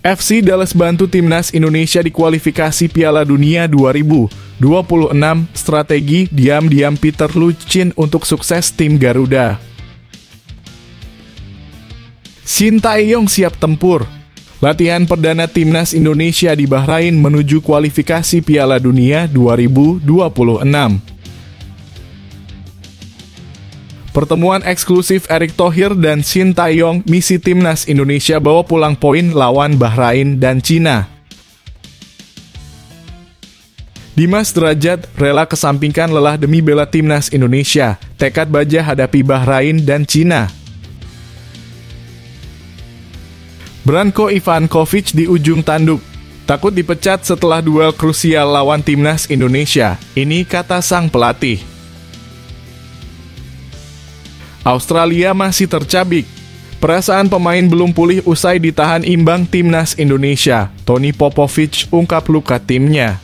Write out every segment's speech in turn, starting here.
FC Dallas bantu timnas Indonesia di kualifikasi Piala Dunia 2026. Strategi diam-diam Peter Luccin untuk sukses tim Garuda. Shin Tae-yong siap tempur. Latihan perdana timnas Indonesia di Bahrain menuju kualifikasi Piala Dunia 2026. Pertemuan eksklusif Erick Thohir dan Shin Tae-yong, misi timnas Indonesia bawa pulang poin lawan Bahrain dan Cina. Dimas Derajat rela kesampingkan lelah demi bela timnas Indonesia, tekad baja hadapi Bahrain dan Cina. Branko Ivankovic di ujung tanduk, takut dipecat setelah duel krusial lawan timnas Indonesia, ini kata sang pelatih. Australia masih tercabik. Perasaan pemain belum pulih usai ditahan imbang timnas Indonesia. Tony Popovic ungkap luka timnya.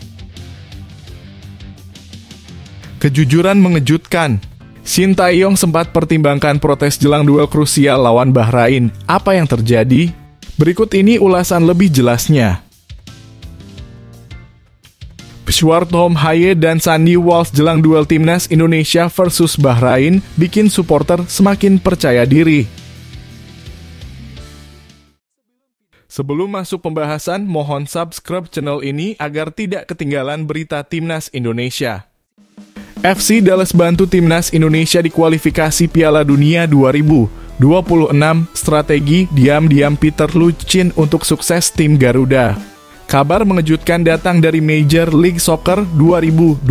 Kejujuran mengejutkan. Shin Tae-yong sempat pertimbangkan protes jelang duel krusial lawan Bahrain. Apa yang terjadi? Berikut ini ulasan lebih jelasnya. Peshwartom Haye dan Sandy Walsh jelang duel timnas Indonesia versus Bahrain bikin supporter semakin percaya diri. Sebelum masuk pembahasan, mohon subscribe channel ini agar tidak ketinggalan berita timnas Indonesia. FC Dallas bantu timnas Indonesia di kualifikasi Piala Dunia 2026. Strategi diam-diam Peter Luccin untuk sukses tim Garuda. Kabar mengejutkan datang dari Major League Soccer 2024.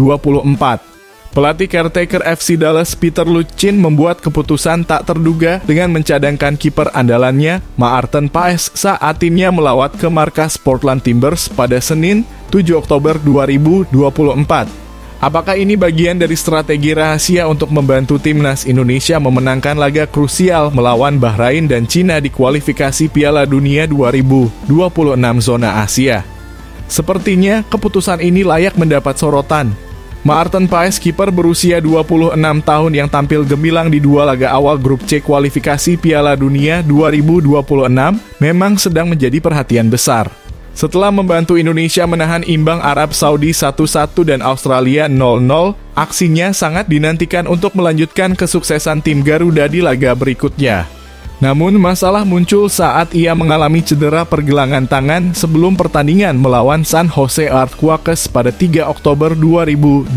Pelatih caretaker FC Dallas Peter Luccin membuat keputusan tak terduga dengan mencadangkan kiper andalannya, Maarten Paes, saat timnya melawat ke markas Portland Timbers pada Senin, 7 Oktober 2024. Apakah ini bagian dari strategi rahasia untuk membantu timnas Indonesia memenangkan laga krusial melawan Bahrain dan Cina di kualifikasi Piala Dunia 2026 zona Asia? Sepertinya keputusan ini layak mendapat sorotan. Maarten Paes, kiper berusia 26 tahun yang tampil gemilang di dua laga awal grup C kualifikasi Piala Dunia 2026, memang sedang menjadi perhatian besar. Setelah membantu Indonesia menahan imbang Arab Saudi 1-1 dan Australia 0-0, aksinya sangat dinantikan untuk melanjutkan kesuksesan tim Garuda di laga berikutnya. Namun masalah muncul saat ia mengalami cedera pergelangan tangan sebelum pertandingan melawan San Jose Earthquakes pada 3 Oktober 2024.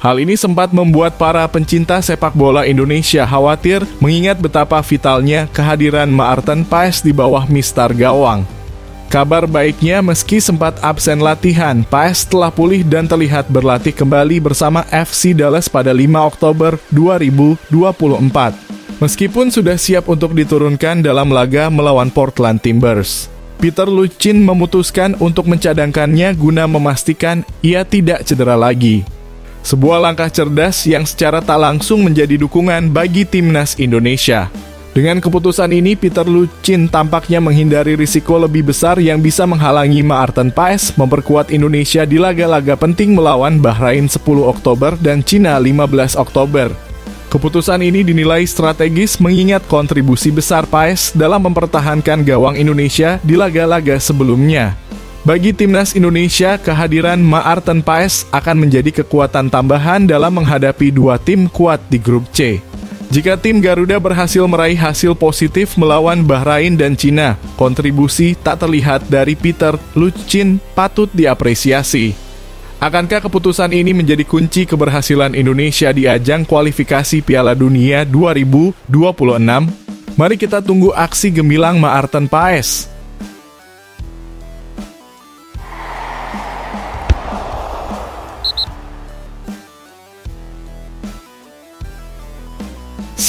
Hal ini sempat membuat para pencinta sepak bola Indonesia khawatir mengingat betapa vitalnya kehadiran Maarten Paes di bawah mistar gawang. Kabar baiknya, meski sempat absen latihan, Paes telah pulih dan terlihat berlatih kembali bersama FC Dallas pada 5 Oktober 2024. Meskipun sudah siap untuk diturunkan dalam laga melawan Portland Timbers, Peter Luccin memutuskan untuk mencadangkannya guna memastikan ia tidak cedera lagi. Sebuah langkah cerdas yang secara tak langsung menjadi dukungan bagi timnas Indonesia. Dengan keputusan ini, Peter Luccin tampaknya menghindari risiko lebih besar yang bisa menghalangi Maarten Paes memperkuat Indonesia di laga-laga penting melawan Bahrain 10 Oktober dan Cina 15 Oktober. Keputusan ini dinilai strategis mengingat kontribusi besar Paes dalam mempertahankan gawang Indonesia di laga-laga sebelumnya. Bagi timnas Indonesia, kehadiran Maarten Paes akan menjadi kekuatan tambahan dalam menghadapi dua tim kuat di grup C. Jika tim Garuda berhasil meraih hasil positif melawan Bahrain dan Cina, kontribusi tak terlihat dari Peter Luccin patut diapresiasi. Akankah keputusan ini menjadi kunci keberhasilan Indonesia di ajang kualifikasi Piala Dunia 2026? Mari kita tunggu aksi gemilang Maarten Paes.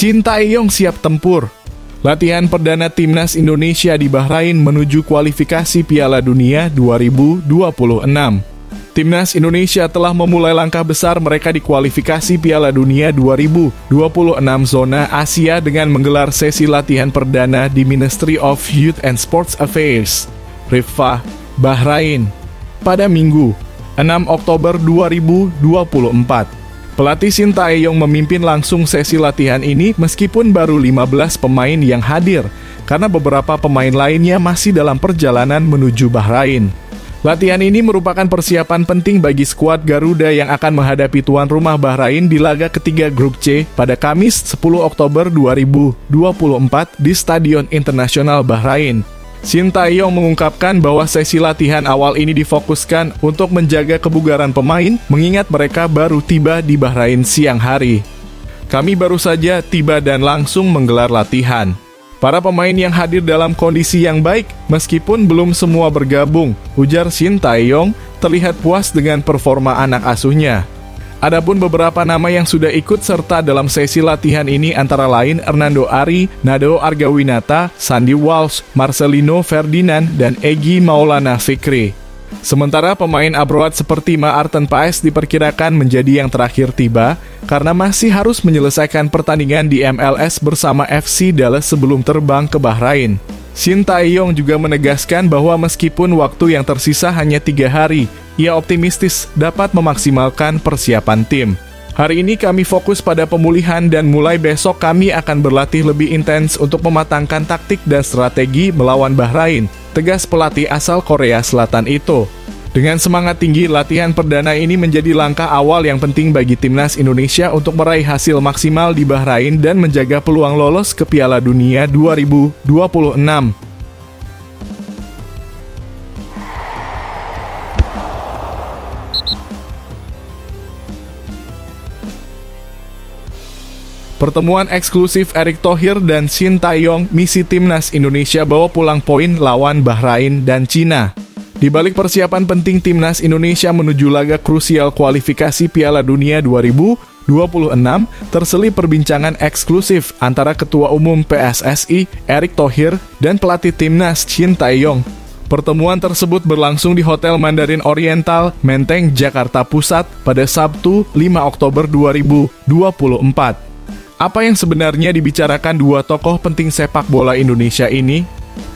Shin Tae-yong siap tempur. Latihan perdana timnas Indonesia di Bahrain menuju kualifikasi Piala Dunia 2026. Timnas Indonesia telah memulai langkah besar mereka di kualifikasi Piala Dunia 2026 zona Asia dengan menggelar sesi latihan perdana di Ministry of Youth and Sports Affairs, Rifah, Bahrain, pada Minggu, 6 Oktober 2024. Pelatih Shin Tae-yong memimpin langsung sesi latihan ini meskipun baru 15 pemain yang hadir. karena beberapa pemain lainnya masih dalam perjalanan menuju Bahrain. Latihan ini merupakan persiapan penting bagi skuad Garuda yang akan menghadapi tuan rumah Bahrain di laga ketiga Grup C pada Kamis 10 Oktober 2024 di Stadion Internasional Bahrain. Shin Tae-yong mengungkapkan bahwa sesi latihan awal ini difokuskan untuk menjaga kebugaran pemain, mengingat mereka baru tiba di Bahrain siang hari. Kami baru saja tiba dan langsung menggelar latihan. Para pemain yang hadir dalam kondisi yang baik, meskipun belum semua bergabung, ujar Shin Tae-yong, terlihat puas dengan performa anak asuhnya. Adapun beberapa nama yang sudah ikut serta dalam sesi latihan ini antara lain Hernando Ari, Nadeo Argawinata, Sandy Walsh, Marcelino Ferdinand, dan Egy Maulana Fikri. Sementara pemain abroad seperti Maarten Paes diperkirakan menjadi yang terakhir tiba karena masih harus menyelesaikan pertandingan di MLS bersama FC Dallas sebelum terbang ke Bahrain. Shin Tae-yong juga menegaskan bahwa meskipun waktu yang tersisa hanya 3 hari, ia optimistis dapat memaksimalkan persiapan tim. Hari ini kami fokus pada pemulihan dan mulai besok kami akan berlatih lebih intens untuk mematangkan taktik dan strategi melawan Bahrain, tegas pelatih asal Korea Selatan itu. Dengan semangat tinggi, latihan perdana ini menjadi langkah awal yang penting bagi timnas Indonesia untuk meraih hasil maksimal di Bahrain dan menjaga peluang lolos ke Piala Dunia 2026. Pertemuan eksklusif Erick Thohir dan Shin Tae-yong misi timnas Indonesia bawa pulang poin lawan Bahrain dan Cina. Di balik persiapan penting timnas Indonesia menuju laga krusial kualifikasi Piala Dunia 2026, terselip perbincangan eksklusif antara Ketua Umum PSSI Erick Thohir dan pelatih timnas Shin Tae-yong. Pertemuan tersebut berlangsung di Hotel Mandarin Oriental, Menteng, Jakarta Pusat pada Sabtu 5 Oktober 2024. Apa yang sebenarnya dibicarakan dua tokoh penting sepak bola Indonesia ini?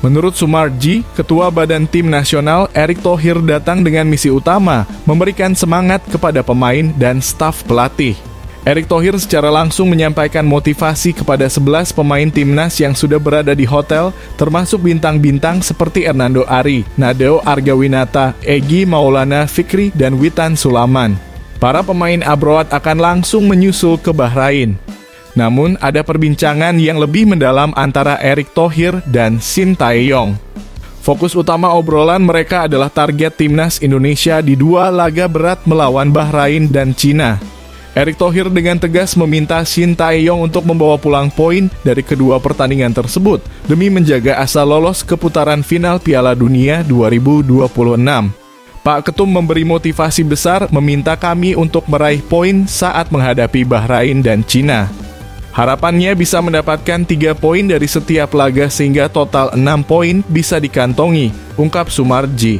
Menurut Sumarji, Ketua Badan Tim Nasional, Erick Thohir datang dengan misi utama, memberikan semangat kepada pemain dan staf pelatih. Erick Thohir secara langsung menyampaikan motivasi kepada 11 pemain timnas yang sudah berada di hotel, termasuk bintang-bintang seperti Hernando Ari, Nadeo Argawinata, Egy Maulana Fikri, dan Witan Sulaiman. Para pemain abroad akan langsung menyusul ke Bahrain. Namun, ada perbincangan yang lebih mendalam antara Erick Thohir dan Shin Tae-yong. Fokus utama obrolan mereka adalah target timnas Indonesia di 2 laga berat melawan Bahrain dan Cina. Erick Thohir dengan tegas meminta Shin Tae-yong untuk membawa pulang poin dari kedua pertandingan tersebut demi menjaga asa lolos ke putaran final Piala Dunia 2026. Pak Ketum memberi motivasi besar meminta kami untuk meraih poin saat menghadapi Bahrain dan Cina. Harapannya bisa mendapatkan 3 poin dari setiap laga sehingga total 6 poin bisa dikantongi, ungkap Sumarji.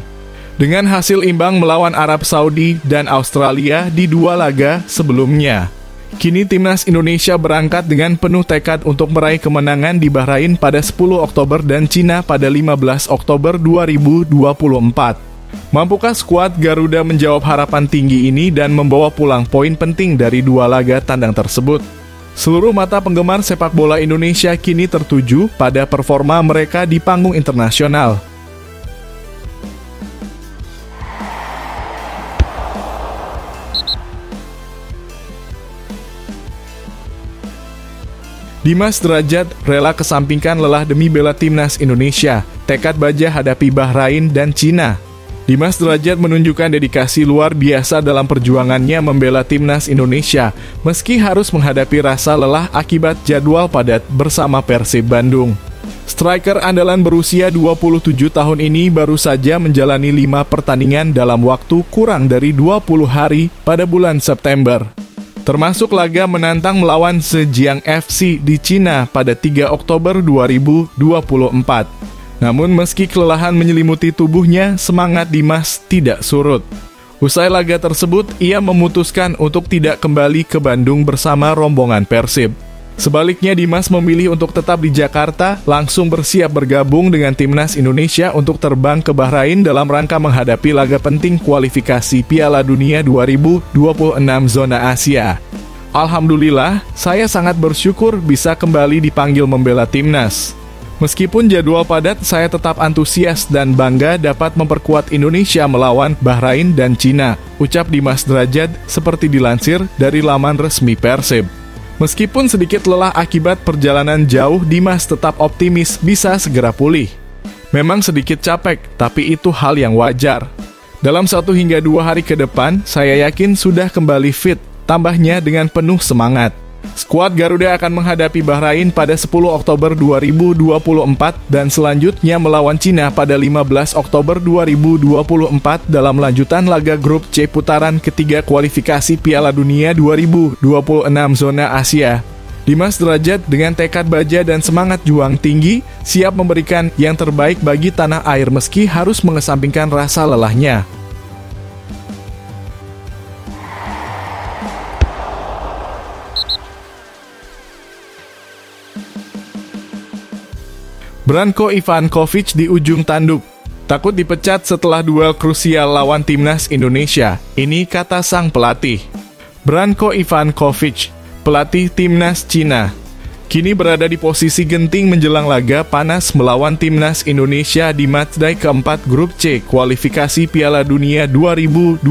Dengan hasil imbang melawan Arab Saudi dan Australia di 2 laga sebelumnya. Kini timnas Indonesia berangkat dengan penuh tekad untuk meraih kemenangan di Bahrain pada 10 Oktober dan Cina pada 15 Oktober 2024. Mampukah skuad Garuda menjawab harapan tinggi ini dan membawa pulang poin penting dari 2 laga tandang tersebut? Seluruh mata penggemar sepak bola Indonesia kini tertuju pada performa mereka di panggung internasional. Dimas Derajat rela kesampingkan lelah demi bela timnas Indonesia, tekad baja hadapi Bahrain dan Cina. Dimas Derajat menunjukkan dedikasi luar biasa dalam perjuangannya membela timnas Indonesia, meski harus menghadapi rasa lelah akibat jadwal padat bersama Persib Bandung. Striker andalan berusia 27 tahun ini baru saja menjalani 5 pertandingan dalam waktu kurang dari 20 hari pada bulan September. Termasuk laga menantang melawan Zhejiang FC di Cina pada 3 Oktober 2024. Namun meski kelelahan menyelimuti tubuhnya, semangat Dimas tidak surut. Usai laga tersebut, ia memutuskan untuk tidak kembali ke Bandung bersama rombongan Persib. Sebaliknya, Dimas memilih untuk tetap di Jakarta, langsung bersiap bergabung dengan timnas Indonesia untuk terbang ke Bahrain dalam rangka menghadapi laga penting kualifikasi Piala Dunia 2026 zona Asia. Alhamdulillah, saya sangat bersyukur bisa kembali dipanggil membela timnas. Meskipun jadwal padat, saya tetap antusias dan bangga dapat memperkuat Indonesia melawan Bahrain dan Cina, ucap Dimas Drajat seperti dilansir dari laman resmi Persib. Meskipun sedikit lelah akibat perjalanan jauh, Dimas tetap optimis bisa segera pulih. Memang sedikit capek, tapi itu hal yang wajar. Dalam 1 hingga 2 hari ke depan, saya yakin sudah kembali fit, tambahnya dengan penuh semangat. Skuad Garuda akan menghadapi Bahrain pada 10 Oktober 2024 dan selanjutnya melawan Cina pada 15 Oktober 2024 dalam lanjutan laga grup C putaran ketiga kualifikasi Piala Dunia 2026 zona Asia. Dimas Drajat dengan tekad baja dan semangat juang tinggi, siap memberikan yang terbaik bagi tanah air meski harus mengesampingkan rasa lelahnya. Branko Ivankovic di ujung tanduk. Takut dipecat setelah duel krusial lawan timnas Indonesia. Ini kata sang pelatih. Branko Ivankovic, pelatih timnas Cina, kini berada di posisi genting menjelang laga panas melawan timnas Indonesia di matchday keempat grup C kualifikasi Piala Dunia 2026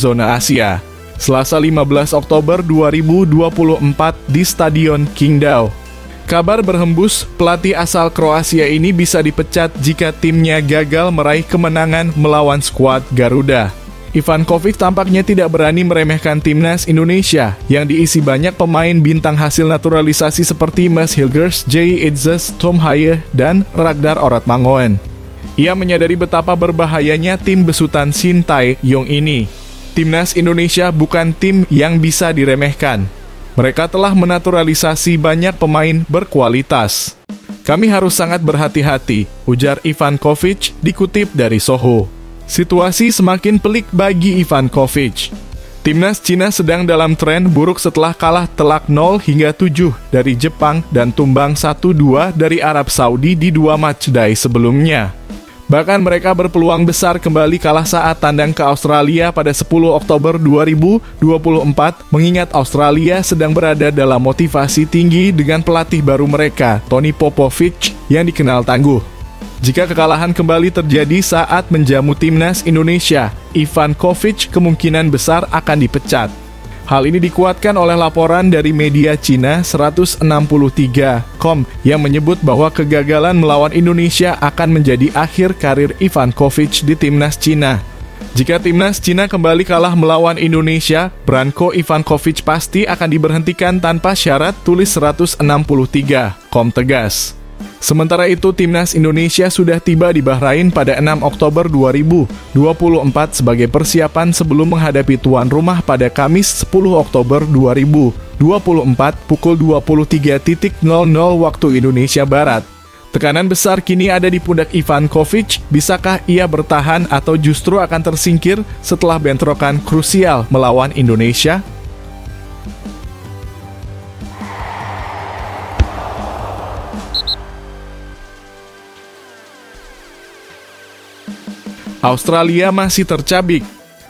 zona Asia. Selasa 15 Oktober 2024 di Stadion Qingdao. Kabar berhembus, pelatih asal Kroasia ini bisa dipecat jika timnya gagal meraih kemenangan melawan skuad Garuda. Ivankovic tampaknya tidak berani meremehkan timnas Indonesia yang diisi banyak pemain bintang hasil naturalisasi seperti Mads Hilgers, J. Idzes, Tom Haye, dan Ragnar Oratmangoen. Ia menyadari betapa berbahayanya tim besutan Shin Tae-yong ini. Timnas Indonesia bukan tim yang bisa diremehkan. Mereka telah menaturalisasi banyak pemain berkualitas. Kami harus sangat berhati-hati, ujar Ivankovic dikutip dari Soho. Situasi semakin pelik bagi Ivankovic. Timnas Cina sedang dalam tren buruk setelah kalah telak 0 hingga 7 dari Jepang dan tumbang 1-2 dari Arab Saudi di 2 matchday sebelumnya. Bahkan mereka berpeluang besar kembali kalah saat tandang ke Australia pada 10 Oktober 2024, mengingat Australia sedang berada dalam motivasi tinggi dengan pelatih baru mereka, Tony Popovic, yang dikenal tangguh. Jika kekalahan kembali terjadi saat menjamu timnas Indonesia, Ivankovic kemungkinan besar akan dipecat. Hal ini dikuatkan oleh laporan dari media Cina 163.com yang menyebut bahwa kegagalan melawan Indonesia akan menjadi akhir karir Ivankovic di timnas Cina. Jika timnas Cina kembali kalah melawan Indonesia, Branko Ivankovic pasti akan diberhentikan tanpa syarat, tulis 163.com tegas. Sementara itu, timnas Indonesia sudah tiba di Bahrain pada 6 Oktober 2024 sebagai persiapan sebelum menghadapi tuan rumah pada Kamis 10 Oktober 2024 pukul 23.00 waktu Indonesia Barat. Tekanan besar kini ada di pundak Ivankovic, bisakah ia bertahan atau justru akan tersingkir setelah bentrokan krusial melawan Indonesia? Australia masih tercabik.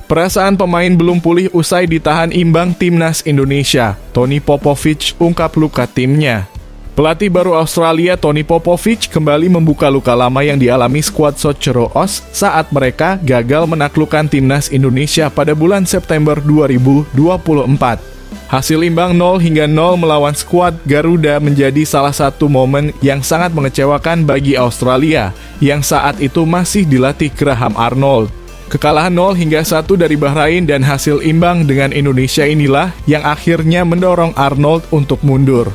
Perasaan pemain belum pulih usai ditahan imbang timnas Indonesia. Tony Popovic ungkap luka timnya. Pelatih baru Australia Tony Popovic kembali membuka luka lama yang dialami skuad Socceroos saat mereka gagal menaklukkan timnas Indonesia pada bulan September 2024. Hasil imbang 0 hingga 0 melawan skuad Garuda menjadi salah satu momen yang sangat mengecewakan bagi Australia, yang saat itu masih dilatih Graham Arnold. Kekalahan 0 hingga 1 dari Bahrain dan hasil imbang dengan Indonesia inilah yang akhirnya mendorong Arnold untuk mundur.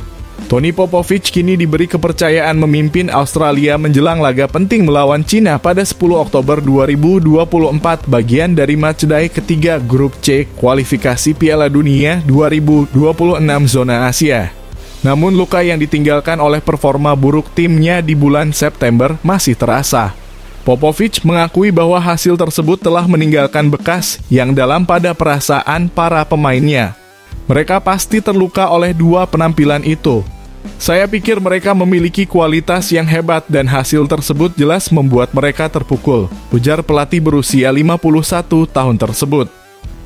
Tony Popovic kini diberi kepercayaan memimpin Australia menjelang laga penting melawan Cina pada 10 Oktober 2024 bagian dari matchday ketiga grup C kualifikasi Piala Dunia 2026 zona Asia. Namun luka yang ditinggalkan oleh performa buruk timnya di bulan September masih terasa. Popovic mengakui bahwa hasil tersebut telah meninggalkan bekas yang dalam pada perasaan para pemainnya. Mereka pasti terluka oleh dua penampilan itu. Saya pikir mereka memiliki kualitas yang hebat dan hasil tersebut jelas membuat mereka terpukul, ujar pelatih berusia 51 tahun tersebut.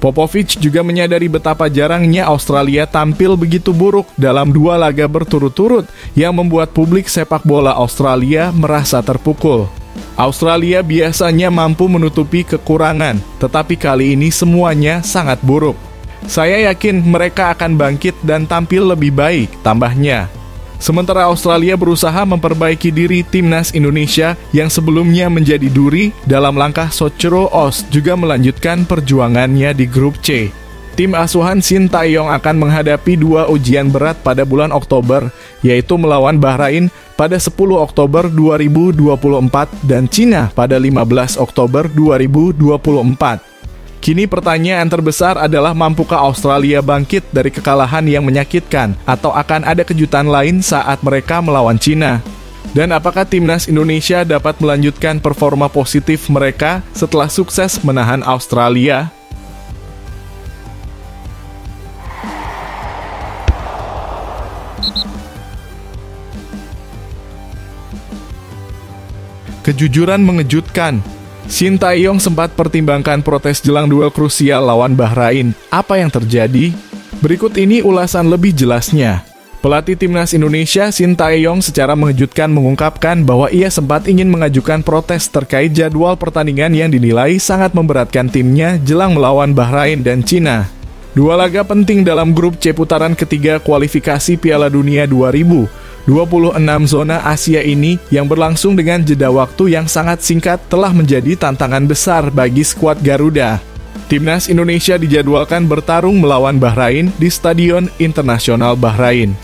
Popovich juga menyadari betapa jarangnya Australia tampil begitu buruk dalam 2 laga berturut-turut yang membuat publik sepak bola Australia merasa terpukul. Australia biasanya mampu menutupi kekurangan, tetapi kali ini semuanya sangat buruk. Saya yakin mereka akan bangkit dan tampil lebih baik, tambahnya. Sementara Australia berusaha memperbaiki diri timnas Indonesia yang sebelumnya menjadi duri dalam langkah Socceroo Oz juga melanjutkan perjuangannya di grup C. Tim asuhan Shin Tae-yong akan menghadapi 2 ujian berat pada bulan Oktober, yaitu melawan Bahrain pada 10 Oktober 2024 dan Cina pada 15 Oktober 2024. Kini pertanyaan terbesar adalah mampukah Australia bangkit dari kekalahan yang menyakitkan atau akan ada kejutan lain saat mereka melawan Cina? Dan apakah timnas Indonesia dapat melanjutkan performa positif mereka setelah sukses menahan Australia? Kejujuran mengejutkan. Shin Tae-yong sempat pertimbangkan protes jelang duel krusial lawan Bahrain. Apa yang terjadi? Berikut ini ulasan lebih jelasnya. Pelatih timnas Indonesia Shin Tae-yong secara mengejutkan mengungkapkan bahwa ia sempat ingin mengajukan protes terkait jadwal pertandingan yang dinilai sangat memberatkan timnya jelang melawan Bahrain dan Cina. 2 laga penting dalam grup C putaran ketiga kualifikasi Piala Dunia 2026 zona Asia ini yang berlangsung dengan jeda waktu yang sangat singkat telah menjadi tantangan besar bagi skuad Garuda. Timnas Indonesia dijadwalkan bertarung melawan Bahrain di Stadion Internasional Bahrain.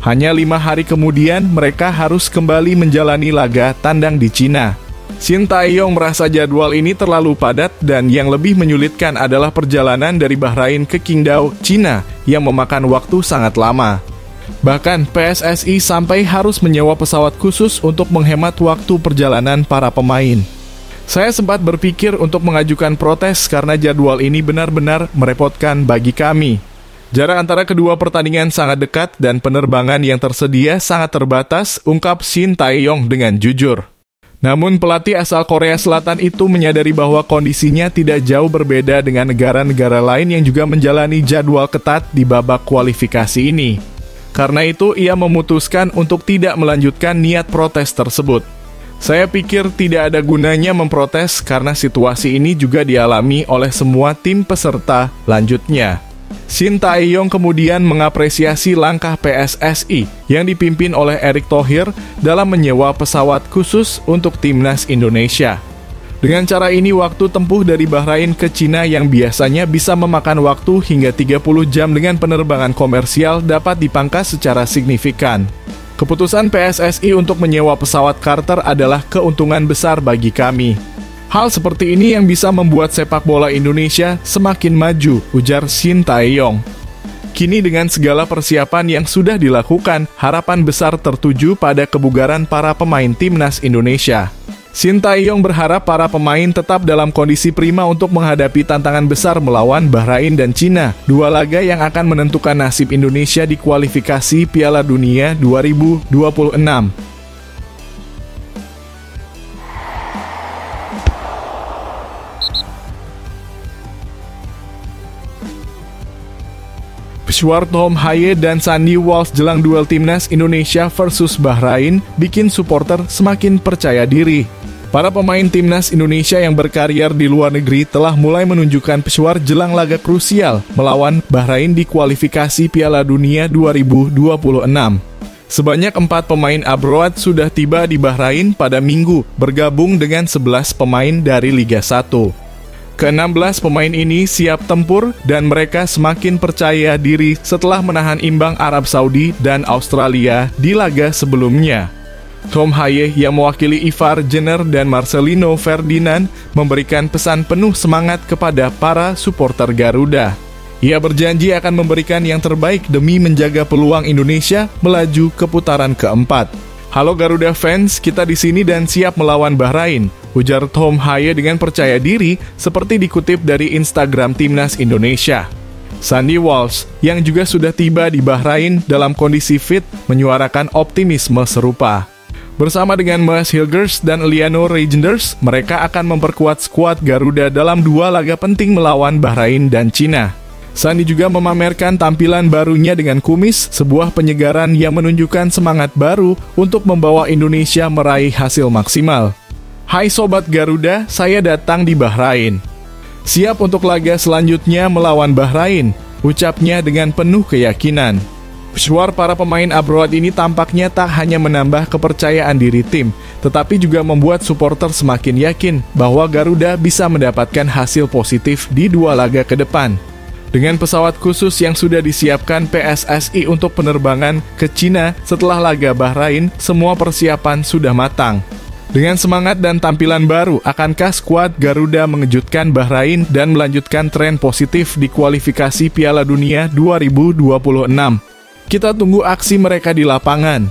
Hanya 5 hari kemudian mereka harus kembali menjalani laga tandang di Cina. Shin Tae-yong merasa jadwal ini terlalu padat dan yang lebih menyulitkan adalah perjalanan dari Bahrain ke Qingdao, Cina yang memakan waktu sangat lama. Bahkan PSSI sampai harus menyewa pesawat khusus untuk menghemat waktu perjalanan para pemain. Saya sempat berpikir untuk mengajukan protes karena jadwal ini benar-benar merepotkan bagi kami. Jarak antara kedua pertandingan sangat dekat dan penerbangan yang tersedia sangat terbatas, ungkap Shin Tae-yong dengan jujur. Namun pelatih asal Korea Selatan itu menyadari bahwa kondisinya tidak jauh berbeda dengan negara-negara lain yang juga menjalani jadwal ketat di babak kualifikasi ini. Karena itu, ia memutuskan untuk tidak melanjutkan niat protes tersebut. Saya pikir tidak ada gunanya memprotes karena situasi ini juga dialami oleh semua tim peserta, lanjutnya. Shin Tae-yong kemudian mengapresiasi langkah PSSI yang dipimpin oleh Erick Thohir dalam menyewa pesawat khusus untuk timnas Indonesia. Dengan cara ini, waktu tempuh dari Bahrain ke Cina yang biasanya bisa memakan waktu hingga 30 jam dengan penerbangan komersial dapat dipangkas secara signifikan. Keputusan PSSI untuk menyewa pesawat charter adalah keuntungan besar bagi kami. Hal seperti ini yang bisa membuat sepak bola Indonesia semakin maju, ujar Shin Tae-yong. Kini dengan segala persiapan yang sudah dilakukan, harapan besar tertuju pada kebugaran para pemain timnas Indonesia. Shin Tae-yong berharap para pemain tetap dalam kondisi prima untuk menghadapi tantangan besar melawan Bahrain dan Cina, 2 laga yang akan menentukan nasib Indonesia di kualifikasi Piala Dunia 2026. Pesuar Tom Haye dan Sandy Walsh jelang duel timnas Indonesia versus Bahrain bikin supporter semakin percaya diri. Para pemain timnas Indonesia yang berkarier di luar negeri telah mulai menunjukkan pesuar jelang laga krusial melawan Bahrain di kualifikasi Piala Dunia 2026. Sebanyak 4 pemain abroad sudah tiba di Bahrain pada Minggu, bergabung dengan 11 pemain dari Liga 1. Ke-16 pemain ini siap tempur dan mereka semakin percaya diri setelah menahan imbang Arab Saudi dan Australia di laga sebelumnya. Tom Haye yang mewakili Ivar Jenner dan Marcelino Ferdinand memberikan pesan penuh semangat kepada para supporter Garuda. Ia berjanji akan memberikan yang terbaik demi menjaga peluang Indonesia melaju ke putaran keempat. Halo Garuda fans, kita di sini dan siap melawan Bahrain, ujar Tom Haye dengan percaya diri seperti dikutip dari Instagram Timnas Indonesia. Sandy Walsh yang juga sudah tiba di Bahrain dalam kondisi fit menyuarakan optimisme serupa. Bersama dengan Maes Hilgers dan Liano Reijnders, mereka akan memperkuat skuad Garuda dalam 2 laga penting melawan Bahrain dan Cina. Sandi juga memamerkan tampilan barunya dengan kumis, sebuah penyegaran yang menunjukkan semangat baru untuk membawa Indonesia meraih hasil maksimal. Hai Sobat Garuda, saya datang di Bahrain. Siap untuk laga selanjutnya melawan Bahrain, ucapnya dengan penuh keyakinan. Misuar para pemain abroad ini tampaknya tak hanya menambah kepercayaan diri tim, tetapi juga membuat supporter semakin yakin bahwa Garuda bisa mendapatkan hasil positif di 2 laga ke depan. Dengan pesawat khusus yang sudah disiapkan PSSI untuk penerbangan ke Cina setelah laga Bahrain, semua persiapan sudah matang. Dengan semangat dan tampilan baru, akankah skuad Garuda mengejutkan Bahrain dan melanjutkan tren positif di kualifikasi Piala Dunia 2026? Kita tunggu aksi mereka di lapangan.